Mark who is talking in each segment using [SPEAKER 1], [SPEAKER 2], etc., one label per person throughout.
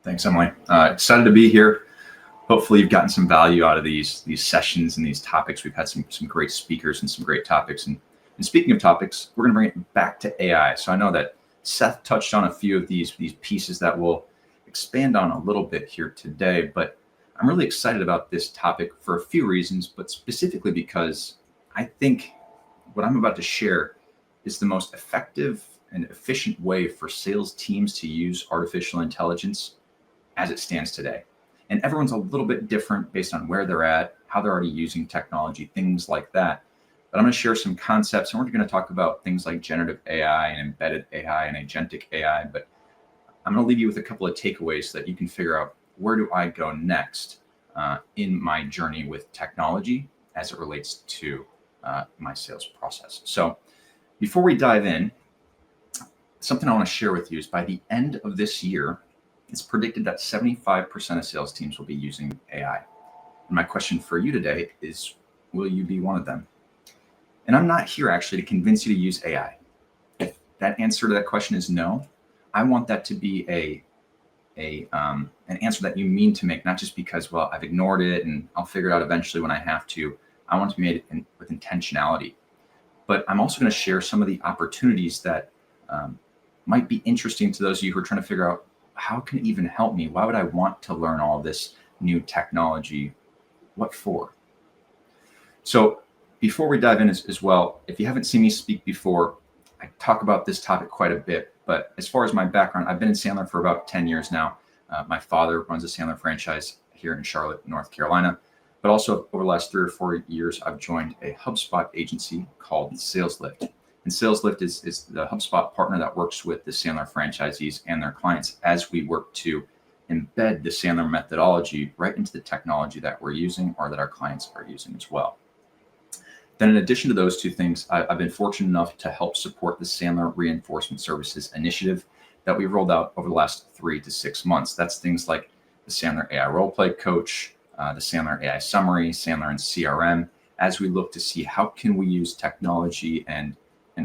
[SPEAKER 1] Thanks, Emily. Excited to be here. Hopefully you've gotten some value out of these sessions and these topics. We've had some great speakers and some great topics. And speaking of topics, we're going to bring it back to AI. So I know that Seth touched on a few of these pieces that we'll expand on a little bit here today, but I'm really excited about this topic for a few reasons, but specifically because I think what I'm about to share is the most effective and efficient way for sales teams to use artificial intelligence as it stands today. And everyone's a little bit different based on where they're at, how they're already using technology, things like that. But I'm going to share some concepts, and we're going to talk about things like generative AI and embedded AI and agentic AI. But I'm going to leave you with a couple of takeaways so that you can figure out, where do I go next in my journey with technology as it relates to my sales process. So before we dive in, something I want to share with you is by the end of this year, it's predicted that 75% of sales teams will be using AI. And my question for you today is, will you be one of them? And I'm not here actually to convince you to use AI. If that answer to that question is no, I want that to be an answer that you mean to make, not just because, well, I've ignored it and I'll figure it out eventually when I have to. I want it to be made with intentionality. But I'm also going to share some of the opportunities that might be interesting to those of you who are trying to figure out, how can it even help me? Why would I want to learn all this new technology? What for? So before we dive in as well, if you haven't seen me speak before, I talk about this topic quite a bit. But as far as my background, I've been in Sandler for about 10 years now. My father runs a Sandler franchise here in Charlotte, North Carolina. But also over the last 3 or 4 years, I've joined a HubSpot agency called SalesLift. And SalesLift is the HubSpot partner that works with the Sandler franchisees and their clients as we work to embed the Sandler methodology right into the technology that we're using or that our clients are using as well. Then in addition to those two things, I've been fortunate enough to help support the Sandler Reinforcement Services initiative that we rolled out over the last 3 to 6 months. That's things like the Sandler AI Roleplay Coach, the Sandler AI Summary, Sandler and CRM, as we look to see how can we use technology and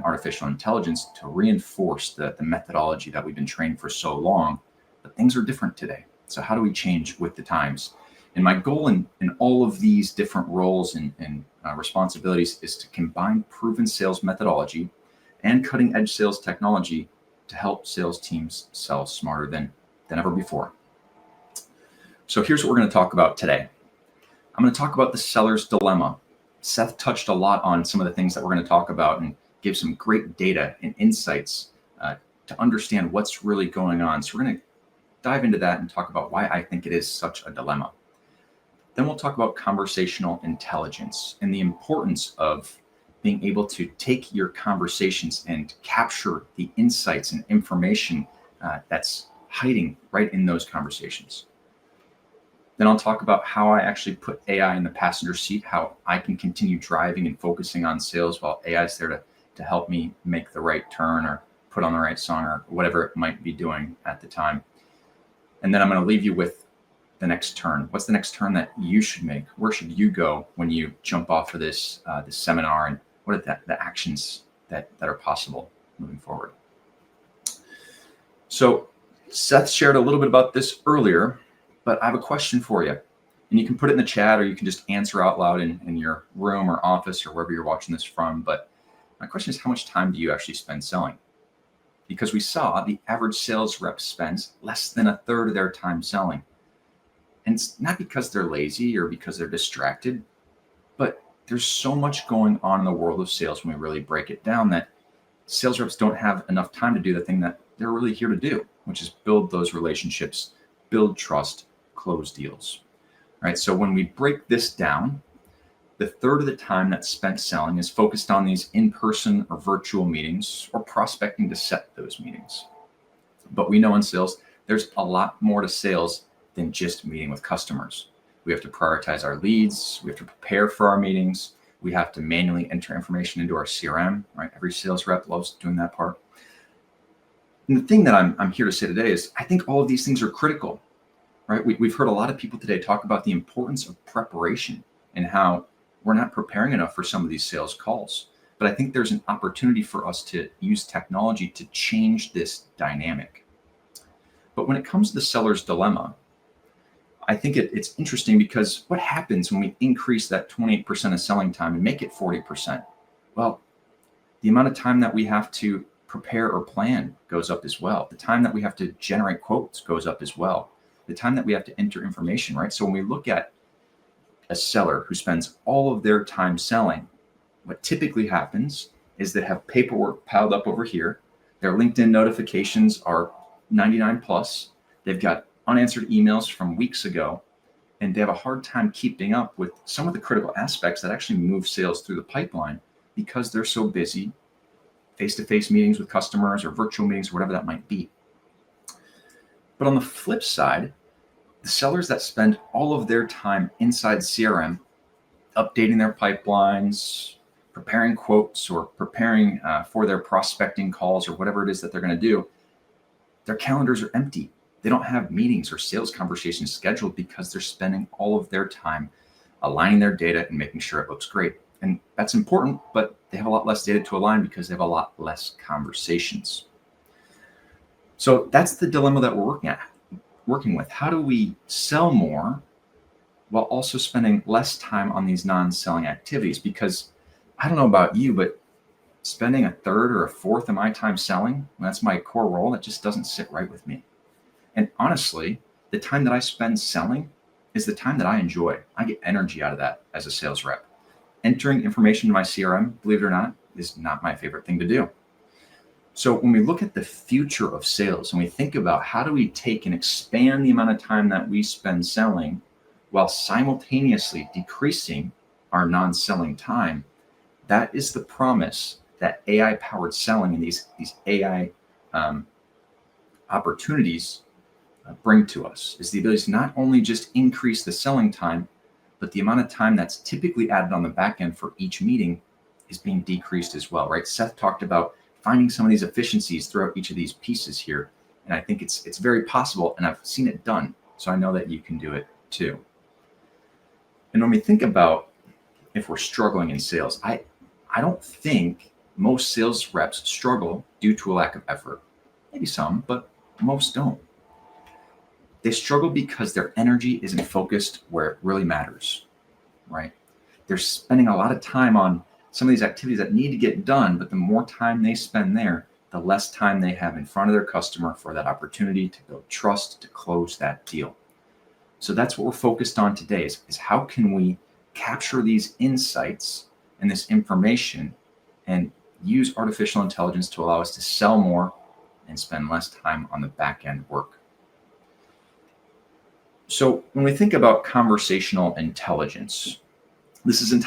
[SPEAKER 1] artificial intelligence to reinforce the methodology that we've been trained for so long. But things are different today. So how do we change with the times? And my goal in all of these different roles and responsibilities is to combine proven sales methodology and cutting edge sales technology to help sales teams sell smarter than ever before. So here's what we're going to talk about today. I'm going to talk about the seller's dilemma. Seth touched a lot on some of the things that we're going to talk about and give some great data and insights to understand what's really going on. So we're going to dive into that and talk about why I think it is such a dilemma. Then we'll talk about conversational intelligence and the importance of being able to take your conversations and capture the insights and information that's hiding right in those conversations. Then I'll talk about how I actually put AI in the passenger seat, how I can continue driving and focusing on sales while AI is there to help me make the right turn or put on the right song or whatever it might be doing at the time. And then I'm going to leave you with the next turn. What's the next turn that you should make? Where should you go when you jump off of this seminar? And what are the actions that are possible moving forward? So Seth shared a little bit about this earlier, but I have a question for you. And you can put it in the chat or you can just answer out loud in your room or office or wherever you're watching this from. But my question is, how much time do you actually spend selling? Because we saw the average sales rep spends less than 1/3 of their time selling. And it's not because they're lazy or because they're distracted, but there's so much going on in the world of sales when we really break it down that sales reps don't have enough time to do the thing that they're really here to do, which is build those relationships, build trust, close deals. All right. So when we break this down, the 1/3 of the time that's spent selling is focused on these in-person or virtual meetings or prospecting to set those meetings. But we know in sales, there's a lot more to sales than just meeting with customers. We have to prioritize our leads. We have to prepare for our meetings. We have to manually enter information into our CRM, right? Every sales rep loves doing that part. And the thing that I'm here to say today is I think all of these things are critical, right? We've heard a lot of people today talk about the importance of preparation and how we're not preparing enough for some of these sales calls. But I think there's an opportunity for us to use technology to change this dynamic. But when it comes to the seller's dilemma, I think it's interesting because what happens when we increase that 28% of selling time and make it 40%? Well, the amount of time that we have to prepare or plan goes up as well. The time that we have to generate quotes goes up as well. The time that we have to enter information, right? So when we look at a seller who spends all of their time selling, what typically happens is they have paperwork piled up over here. Their LinkedIn notifications are 99 plus. They've got unanswered emails from weeks ago, and they have a hard time keeping up with some of the critical aspects that actually move sales through the pipeline because they're so busy, face-to-face meetings with customers or virtual meetings or whatever that might be. But on the flip side, the sellers that spend all of their time inside CRM, updating their pipelines, preparing quotes, or preparing for their prospecting calls or whatever it is that they're going to do, their calendars are empty. They don't have meetings or sales conversations scheduled because they're spending all of their time aligning their data and making sure it looks great. And that's important, but they have a lot less data to align because they have a lot less conversations. So that's the dilemma that we're working with. How do we sell more while also spending less time on these non-selling activities? Because I don't know about you, but spending a third or a fourth of my time selling, that's my core role, that just doesn't sit right with me. And honestly, the time that I spend selling is the time that I enjoy. I get energy out of that as a sales rep. Entering information in my CRM, believe it or not, is not my favorite thing to do. So when we look at the future of sales and we think about how do we take and expand the amount of time that we spend selling while simultaneously decreasing our non-selling time, that is the promise that AI-powered selling and these AI opportunities bring to us, is the ability to not only just increase the selling time, but the amount of time that's typically added on the back end for each meeting is being decreased as well, right? Seth talked about finding some of these efficiencies throughout each of these pieces here. And I think it's very possible, and I've seen it done. So I know that you can do it too. And when we think about if we're struggling in sales, I don't think most sales reps struggle due to a lack of effort. Maybe some, but most don't. They struggle because their energy isn't focused where it really matters, right? They're spending a lot of time on some of these activities that need to get done, but the more time they spend there, the less time they have in front of their customer for that opportunity to build trust, to close that deal. So that's what we're focused on today is how can we capture these insights and this information and use artificial intelligence to allow us to sell more and spend less time on the back end work. So when we think about conversational intelligence, this is an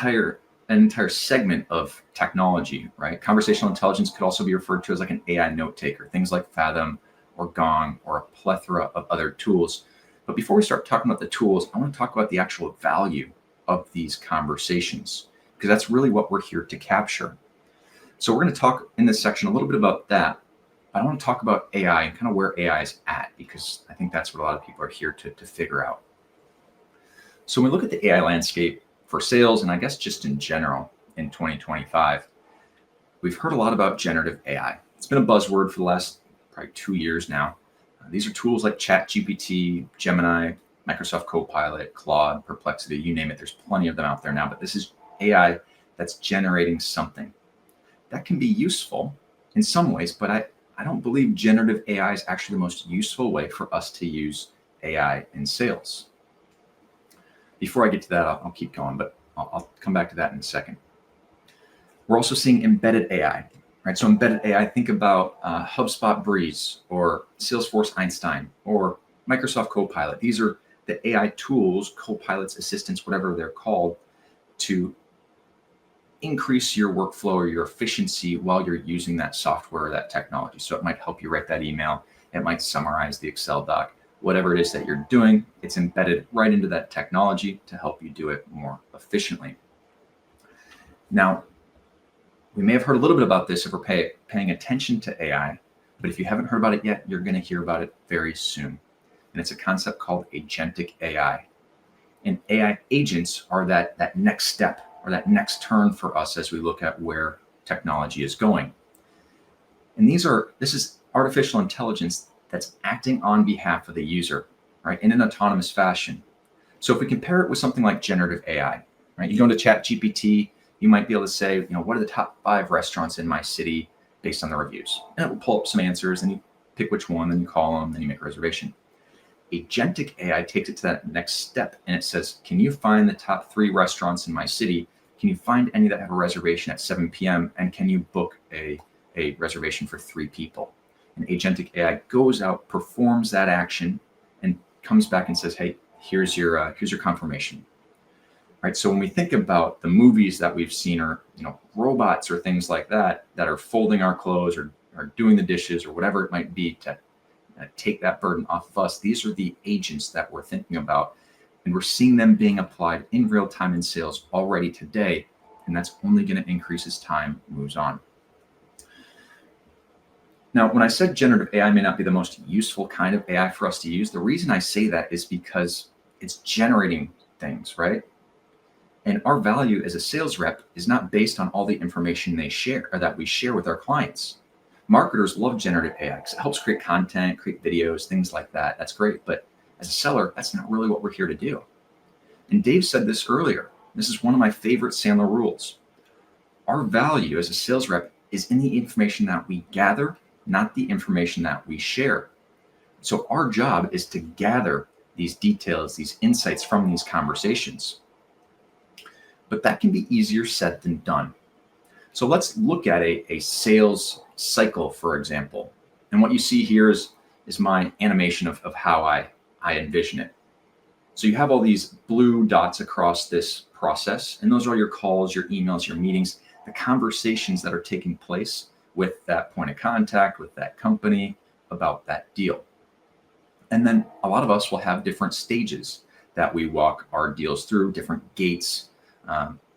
[SPEAKER 1] entire segment of technology, right? Conversational intelligence could also be referred to as like an AI note taker, things like Fathom or Gong or a plethora of other tools. But before we start talking about the tools, I want to talk about the actual value of these conversations, because that's really what we're here to capture. So we're going to talk in this section a little bit about that. I want to talk about AI and kind of where AI is at, because I think that's what a lot of people are here to figure out. So when we look at the AI landscape for sales, and I guess just in general in 2025, we've heard a lot about generative AI. It's been a buzzword for the last probably 2 years now. These are tools like ChatGPT, Gemini, Microsoft Copilot, Claude, Perplexity, you name it. There's plenty of them out there now, but this is AI that's generating something. That can be useful in some ways, but I don't believe generative AI is actually the most useful way for us to use AI in sales. Before I get to that, I'll keep going, but I'll come back to that in a second. We're also seeing embedded AI, right? So embedded AI, think about HubSpot Breeze or Salesforce Einstein or Microsoft Copilot. These are the AI tools, copilots, assistants, whatever they're called, to increase your workflow or your efficiency while you're using that software or that technology. So it might help you write that email. It might summarize the Excel doc. Whatever it is that you're doing, it's embedded right into that technology to help you do it more efficiently. Now, we may have heard a little bit about this if we're paying attention to AI, but if you haven't heard about it yet, you're going to hear about it very soon. And it's a concept called agentic AI. And AI agents are that next step or that next turn for us as we look at where technology is going. And this is artificial intelligence that's acting on behalf of the user, right, in an autonomous fashion. So if we compare it with something like generative AI, right, you go into ChatGPT, you might be able to say, what are the top 5 restaurants in my city based on the reviews? And it will pull up some answers, and you pick which one, then you call them, then you make a reservation. Agentic AI takes it to that next step, and it says, can you find the top 3 restaurants in my city? Can you find any that have a reservation at 7 p.m.? And can you book a reservation for 3 people? And agentic AI goes out, performs that action, and comes back and says, hey, here's your confirmation. Right. So when we think about the movies that we've seen, or robots or things like that are folding our clothes or doing the dishes or whatever it might be to take that burden off of us, these are the agents that we're thinking about. And we're seeing them being applied in real time in sales already today. And that's only going to increase as time moves on. Now, when I said generative AI may not be the most useful kind of AI for us to use, the reason I say that is because it's generating things, right? And our value as a sales rep is not based on all the information they share or that we share with our clients. Marketers love generative AI because it helps create content, create videos, things like that. That's great. But as a seller, that's not really what we're here to do. And Dave said this earlier. This is one of my favorite Sandler rules. Our value as a sales rep is in the information that we gather, not the information that we share. So our job is to gather these details, these insights from these conversations. But that can be easier said than done. So let's look at a sales cycle, for example. And what you see here is my animation of how I envision it. So you have all these blue dots across this process, and those are your calls, your emails, your meetings, the conversations that are taking place with that point of contact, with that company about that deal. And then a lot of us will have different stages that we walk our deals through, different gates.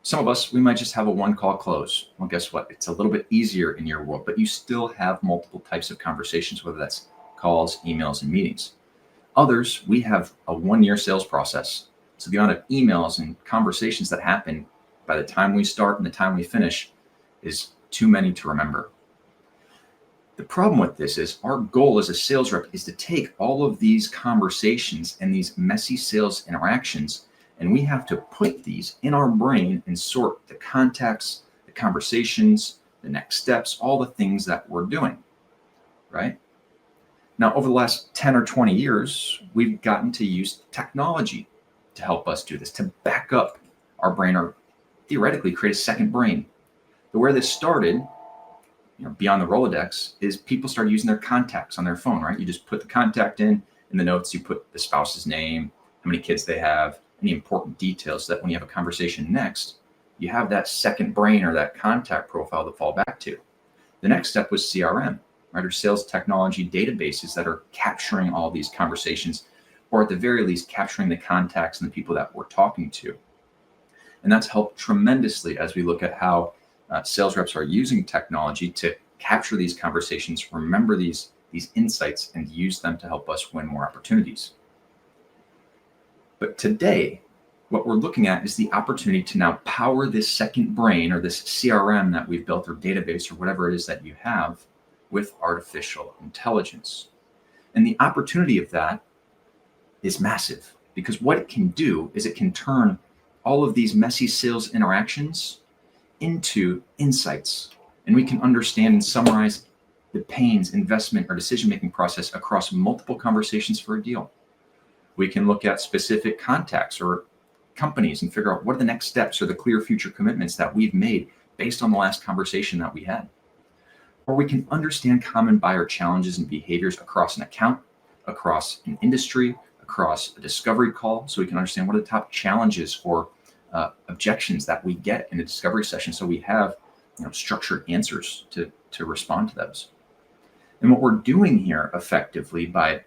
[SPEAKER 1] Some of us, we might just have a one-call close. Well, guess what? It's a little bit easier in your world, but you still have multiple types of conversations, whether that's calls, emails, and meetings. Others, we have a one-year sales process. So the amount of emails and conversations that happen by the time we start and the time we finish is too many to remember. The problem with this is our goal as a sales rep is to take all of these conversations and these messy sales interactions, and we have to put these in our brain and sort the contacts, the conversations, the next steps, all the things that we're doing, right? Now, over the last 10 or 20 years, we've gotten to use technology to help us do this, to back up our brain, or theoretically create a second brain. But where this started, beyond the Rolodex, is people started using their contacts on their phone, right? You just put the contact in the notes, you put the spouse's name, how many kids they have, any important details, so that when you have a conversation next, you have that second brain or that contact profile to fall back to. The next step was CRM, right? Or sales technology databases that are capturing all these conversations, or at the very least, capturing the contacts and the people that we're talking to. And that's helped tremendously as we look at how sales reps are using technology to capture these conversations, remember these insights, and use them to help us win more opportunities. But today, what we're looking at is the opportunity to now power this second brain, or this CRM that we've built, or database, or whatever it is that you have, with artificial intelligence. And the opportunity of that is massive, because what it can do is it can turn all of these messy sales interactions into insights, and we can understand and summarize the pains, investment, or decision-making process across multiple conversations for a deal. We can look at specific contacts or companies and figure out what are the next steps or the clear future commitments that we've made based on the last conversation that we had. Or we can understand common buyer challenges and behaviors across an account, across an industry, across a discovery call, so we can understand what are the top challenges or objections that we get in a discovery session, so we have structured answers to respond to those. And what we're doing here effectively by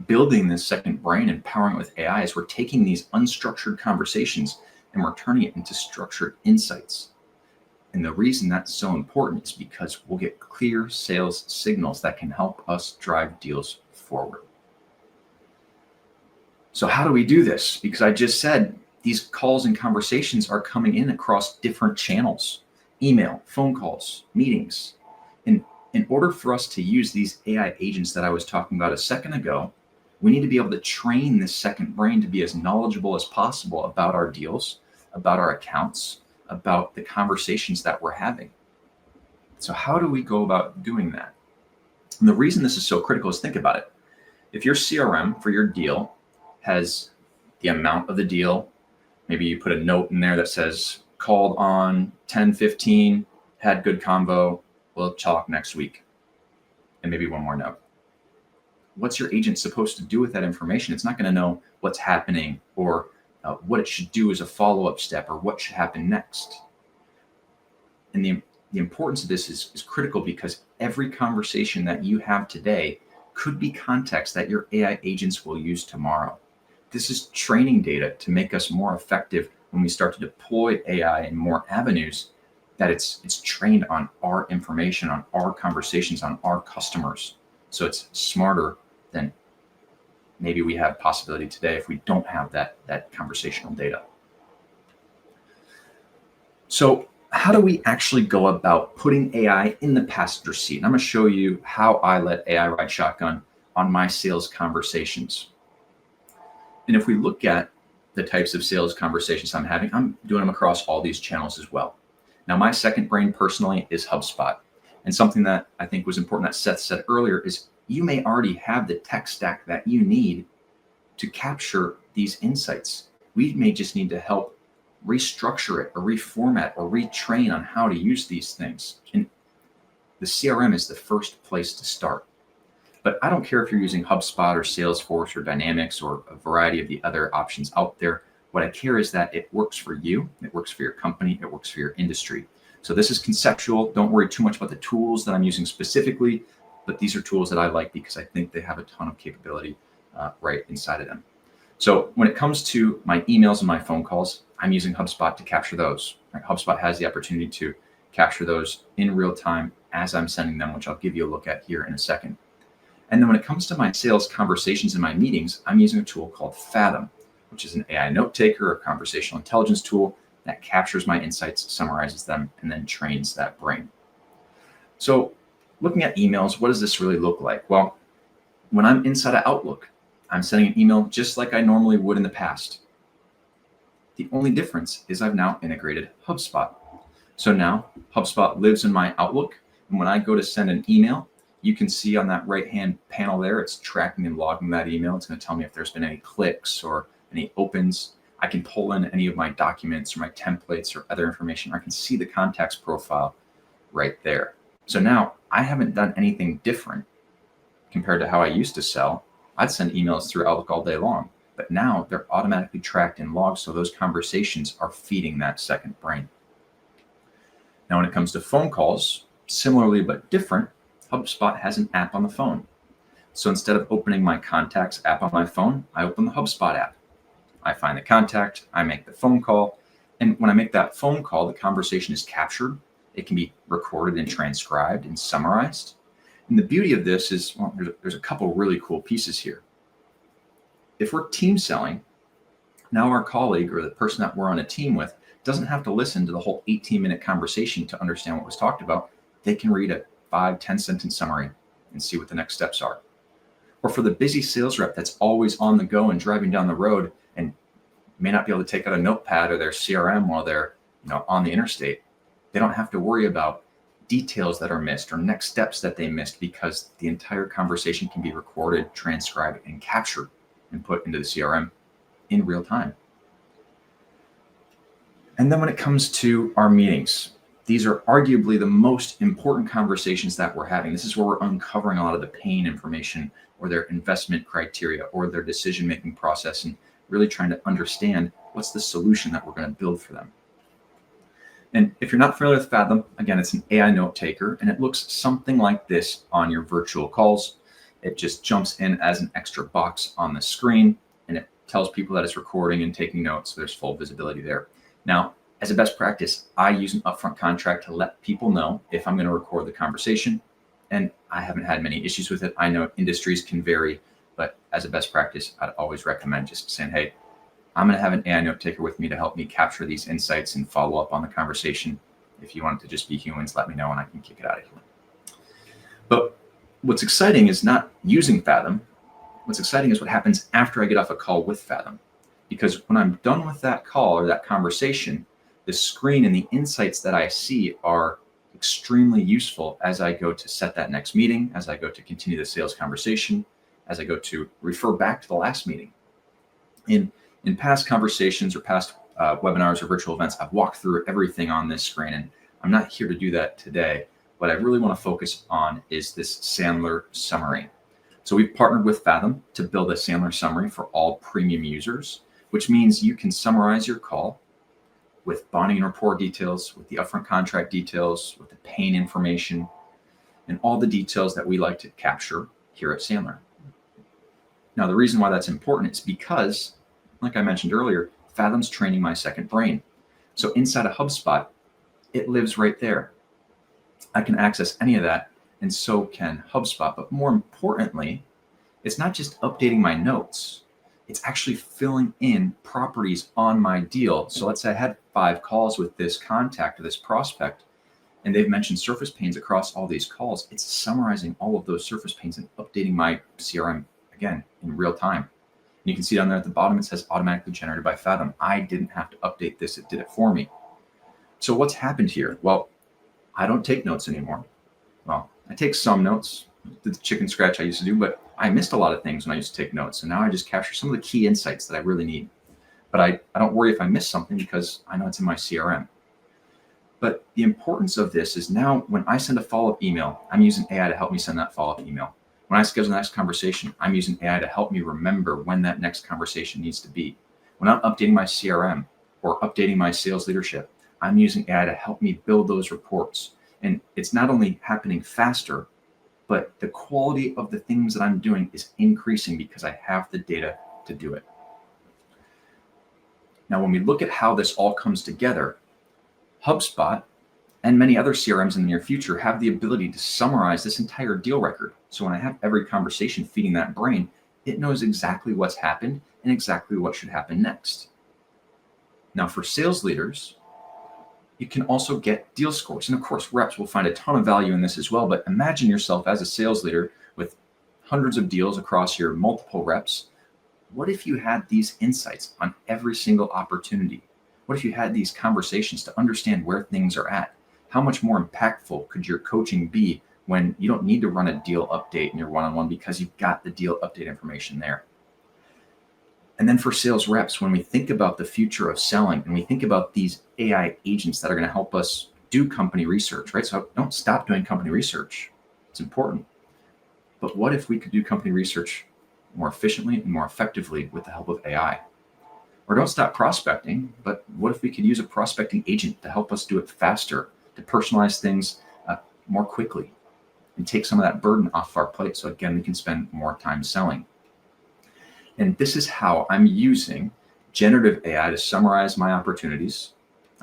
[SPEAKER 1] building this second brain and powering it with AI is we're taking these unstructured conversations and we're turning it into structured insights. And the reason that's so important is because we'll get clear sales signals that can help us drive deals forward. So how do we do this? Because I just said these calls and conversations are coming in across different channels: email, phone calls, meetings. And in order for us to use these AI agents that I was talking about a second ago, we need to be able to train this second brain to be as knowledgeable as possible about our deals, about our accounts, about the conversations that we're having. So how do we go about doing that? And the reason this is so critical is, think about it. If your CRM for your deal has the amount of the deal, maybe you put a note in there that says, called on 10:15, had good convo, we'll talk next week. And maybe one more note. What's your agent supposed to do with that information? It's not going to know what's happening or what it should do as a follow-up step or what should happen next. And the importance of this is critical, because every conversation that you have today could be context that your AI agents will use tomorrow. This is training data to make us more effective when we start to deploy AI in more avenues, that it's trained on our information, on our conversations, on our customers. So it's smarter than maybe we have possibility today if we don't have that conversational data. So how do we actually go about putting AI in the passenger seat? And I'm going to show you how I let AI ride shotgun on my sales conversations. And if we look at the types of sales conversations I'm having, I'm doing them across all these channels as well. Now, my second brain personally is HubSpot. And something that I think was important that Seth said earlier is, you may already have the tech stack that you need to capture these insights. We may just need to help restructure it or reformat or retrain on how to use these things. And the CRM is the first place to start. But I don't care if you're using HubSpot or Salesforce or Dynamics or a variety of the other options out there. What I care is that it works for you, it works for your company, it works for your industry. So this is conceptual. Don't worry too much about the tools that I'm using specifically, but these are tools that I like because I think they have a ton of capability right inside of them. So when it comes to my emails and my phone calls, I'm using HubSpot to capture those. Right? HubSpot has the opportunity to capture those in real time as I'm sending them, which I'll give you a look at here in a second. And then when it comes to my sales conversations and my meetings, I'm using a tool called Fathom, which is an AI note taker or conversational intelligence tool that captures my insights, summarizes them, and then trains that brain. So looking at emails, what does this really look like? Well, when I'm inside of Outlook, I'm sending an email just like I normally would in the past. The only difference is I've now integrated HubSpot. So now HubSpot lives in my Outlook. And when I go to send an email, you can see on that right-hand panel there, it's tracking and logging that email. It's going to tell me if there's been any clicks or any opens. I can pull in any of my documents or my templates or other information. I can see the contacts profile right there. So now I haven't done anything different compared to how I used to sell. I'd send emails through Outlook all day long, but now they're automatically tracked and logged. So those conversations are feeding that second brain. Now, when it comes to phone calls, similarly but different, HubSpot has an app on the phone. So instead of opening my contacts app on my phone, I open the HubSpot app. I find the contact, I make the phone call. And when I make that phone call, the conversation is captured. It can be recorded and transcribed and summarized. And the beauty of this is, well, there's a couple really cool pieces here. If we're team selling, now our colleague or the person that we're on a team with doesn't have to listen to the whole 18-minute conversation to understand what was talked about. They can read a 5-10 sentence summary and see what the next steps are. Or for the busy sales rep that's always on the go and driving down the road and may not be able to take out a notepad or their CRM while they're on the interstate, they don't have to worry about details that are missed or next steps that they missed, because the entire conversation can be recorded, transcribed, and captured and put into the CRM in real time. And then when it comes to our meetings, these are arguably the most important conversations that we're having. This is where we're uncovering a lot of the pain information or their investment criteria or their decision-making process, and really trying to understand what's the solution that we're going to build for them. And if you're not familiar with Fathom, again, it's an AI note taker, and it looks something like this on your virtual calls. It just jumps in as an extra box on the screen, and it tells people that it's recording and taking notes, so there's full visibility there. Now, as a best practice, I use an upfront contract to let people know if I'm going to record the conversation, and I haven't had many issues with it. I know industries can vary, but as a best practice, I'd always recommend just saying, hey, I'm going to have an AI note taker with me to help me capture these insights and follow up on the conversation. If you want it to just be humans, let me know and I can kick it out of here. But what's exciting is not using Fathom. What's exciting is what happens after I get off a call with Fathom. Because when I'm done with that call or that conversation, the screen and the insights that I see are extremely useful as I go to set that next meeting, as I go to continue the sales conversation, as I go to refer back to the last meeting. In past conversations or past webinars or virtual events, I've walked through everything on this screen, and I'm not here to do that today. What I really want to focus on is this Sandler summary. So we've partnered with Fathom to build a Sandler summary for all premium users, which means you can summarize your call with bonding and rapport details, with the upfront contract details, with the pain information, and all the details that we like to capture here at Sandler. Now, the reason why that's important is because, like I mentioned earlier, Fathom's training my second brain. So inside of HubSpot, it lives right there. I can access any of that, and so can HubSpot. But more importantly, it's not just updating my notes. It's actually filling in properties on my deal. So let's say I had 5 calls with this contact or this prospect, and they've mentioned surface pains across all these calls. It's summarizing all of those surface pains and updating my CRM, again, in real time. And you can see down there at the bottom, it says automatically generated by Fathom. I didn't have to update this. It did it for me. So what's happened here? Well, I don't take notes anymore. Well, I take some notes, the chicken scratch I used to do, but I missed a lot of things when I used to take notes. And now I just capture some of the key insights that I really need. But I don't worry if I miss something because I know it's in my CRM. But the importance of this is now when I send a follow-up email, I'm using AI to help me send that follow-up email. When I schedule the next conversation, I'm using AI to help me remember when that next conversation needs to be. When I'm updating my CRM or updating my sales leadership, I'm using AI to help me build those reports. And it's not only happening faster, but the quality of the things that I'm doing is increasing because I have the data to do it. Now, when we look at how this all comes together, HubSpot and many other CRMs in the near future have the ability to summarize this entire deal record. So when I have every conversation feeding that brain, it knows exactly what's happened and exactly what should happen next. Now, for sales leaders, you can also get deal scores. And of course, reps will find a ton of value in this as well. But imagine yourself as a sales leader with hundreds of deals across your multiple reps. What if you had these insights on every single opportunity? What if you had these conversations to understand where things are at? How much more impactful could your coaching be when you don't need to run a deal update in your one-on-one because you've got the deal update information there? And then for sales reps, when we think about the future of selling and we think about these AI agents that are going to help us do company research, right? So don't stop doing company research. It's important. But what if we could do company research more efficiently and more effectively with the help of AI? Or don't stop prospecting, but what if we could use a prospecting agent to help us do it faster, to personalize things more quickly and take some of that burden off our plate so again, we can spend more time selling. And this is how I'm using generative AI to summarize my opportunities.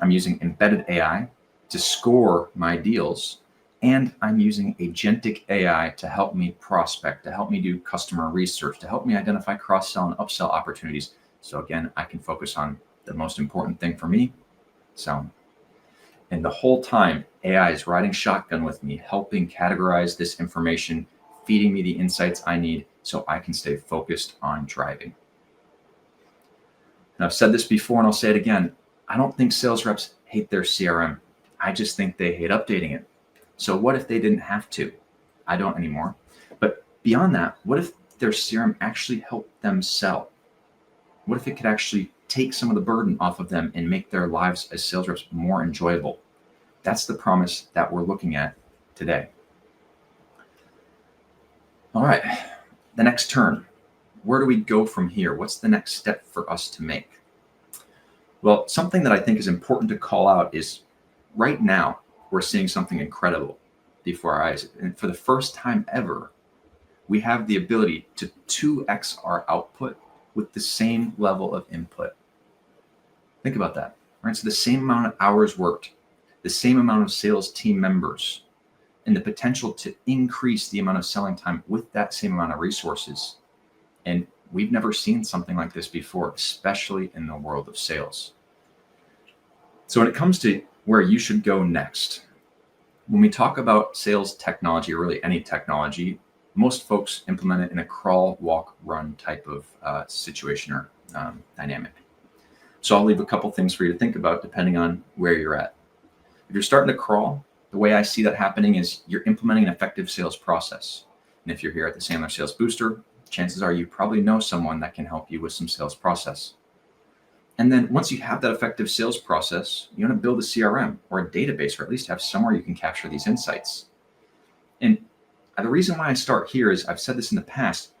[SPEAKER 1] I'm using embedded AI to score my deals. And I'm using agentic AI to help me prospect, to help me do customer research, to help me identify cross-sell and upsell opportunities. So again, I can focus on the most important thing for me, selling. And the whole time, AI is riding shotgun with me, helping categorize this information, feeding me the insights I need so I can stay focused on driving. And I've said this before and I'll say it again. I don't think sales reps hate their CRM. I just think they hate updating it. So what if they didn't have to? I don't anymore. But beyond that, what if their CRM actually helped them sell? What if it could actually take some of the burden off of them and make their lives as sales reps more enjoyable? That's the promise that we're looking at today. All right, the next turn. Where do we go from here? What's the next step for us to make? Well, something that I think is important to call out is right now, we're seeing something incredible before our eyes. And for the first time ever, we have the ability to 2x our output with the same level of input. Think about that, right? So the same amount of hours worked, the same amount of sales team members, and the potential to increase the amount of selling time with that same amount of resources. And we've never seen something like this before, especially in the world of sales. So when it comes to where you should go next, When we talk about sales technology, or really any technology, most folks implement it in a crawl, walk, run type of situation or dynamic. So I'll leave a couple things for you to think about depending on where you're at. If you're starting to crawl, the way I see that happening is you're implementing an effective sales process. And if you're here at the Sandler Sales Booster, chances are you probably know someone that can help you with some sales process. And then once you have that effective sales process, you want to build a CRM or a database, or at least have somewhere you can capture these insights. And the reason why I start here is, I've said this in the past,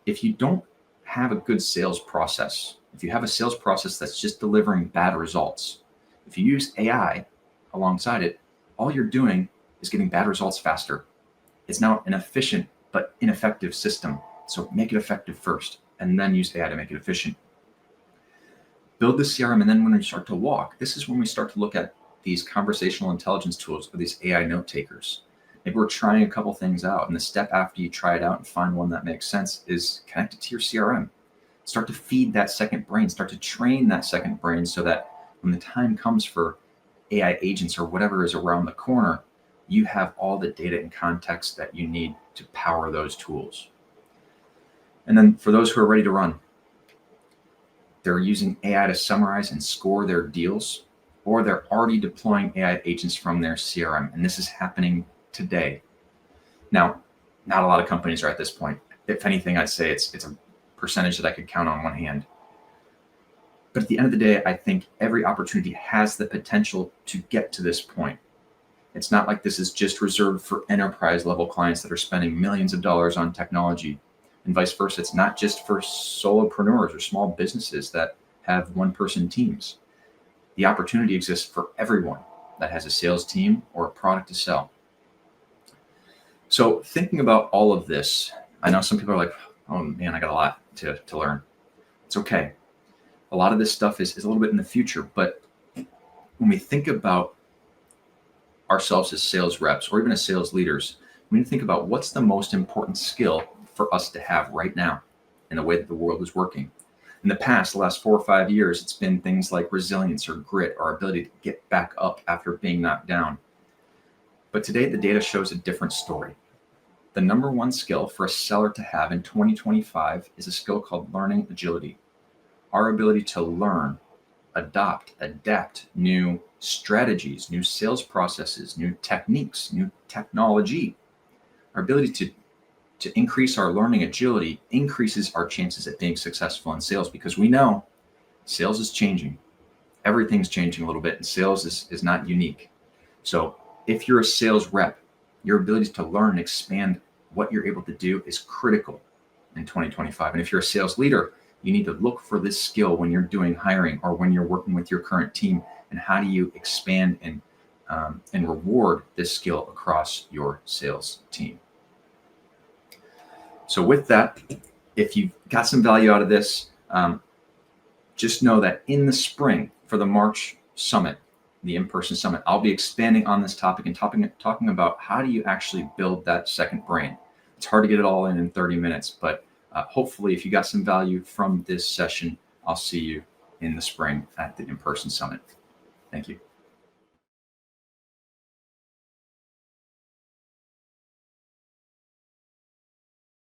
[SPEAKER 1] if you don't have a good sales process, if you have a sales process that's just delivering bad results, if you use AI alongside it, all you're doing is getting bad results faster. It's now an efficient but ineffective system. So make it effective first, and then use AI to make it efficient. Build the CRM, and then when we start to walk, this is when we start to look at these conversational intelligence tools, or these AI note takers. Maybe we're trying a couple things out, and the step after you try it out and find one that makes sense is connect it to your CRM. Start to feed that second brain, start to train that second brain, so that when the time comes for AI agents or whatever is around the corner, you have all the data and context that you need to power those tools. And then for those who are ready to run, they're using AI to summarize and score their deals, or they're already deploying AI agents from their CRM. And this is happening today. Now, not a lot of companies are at this point. If anything, I'd say it's a percentage that I could count on one hand. But at the end of the day, I think every opportunity has the potential to get to this point. It's not like this is just reserved for enterprise level clients that are spending millions of dollars on technology, and vice versa. It's not just for solopreneurs or small businesses that have one-person teams. The opportunity exists for everyone that has a sales team or a product to sell. So thinking about all of this, I know some people are like, oh man, I got a lot to learn. It's okay. A lot of this stuff is a little bit in the future, but when we think about ourselves as sales reps, or even as sales leaders, we need to think about what's the most important skill for us to have right now in the way that the world is working. In the past, the last 4 or 5 years, it's been things like resilience or grit, our ability to get back up after being knocked down. But today, the data shows a different story. The number one skill for a seller to have in 2025 is a skill called learning agility. Our ability to learn, adopt, adapt new strategies, new sales processes, new techniques, new technology. Our ability to increase our learning agility increases our chances at being successful in sales, because we know sales is changing. Everything's changing a little bit, and sales is not unique. So if you're a sales rep, your ability to learn and expand what you're able to do is critical in 2025. And if you're a sales leader, you need to look for this skill when you're doing hiring or when you're working with your current team. And how do you expand and reward this skill across your sales team? So with that, if you've got some value out of this, just know that in the spring for the March summit, the in-person summit, I'll be expanding on this topic and talking about how do you actually build that second brain. It's hard to get it all in 30 minutes, but hopefully if you got some value from this session, I'll see you in the spring at the in-person summit. Thank you.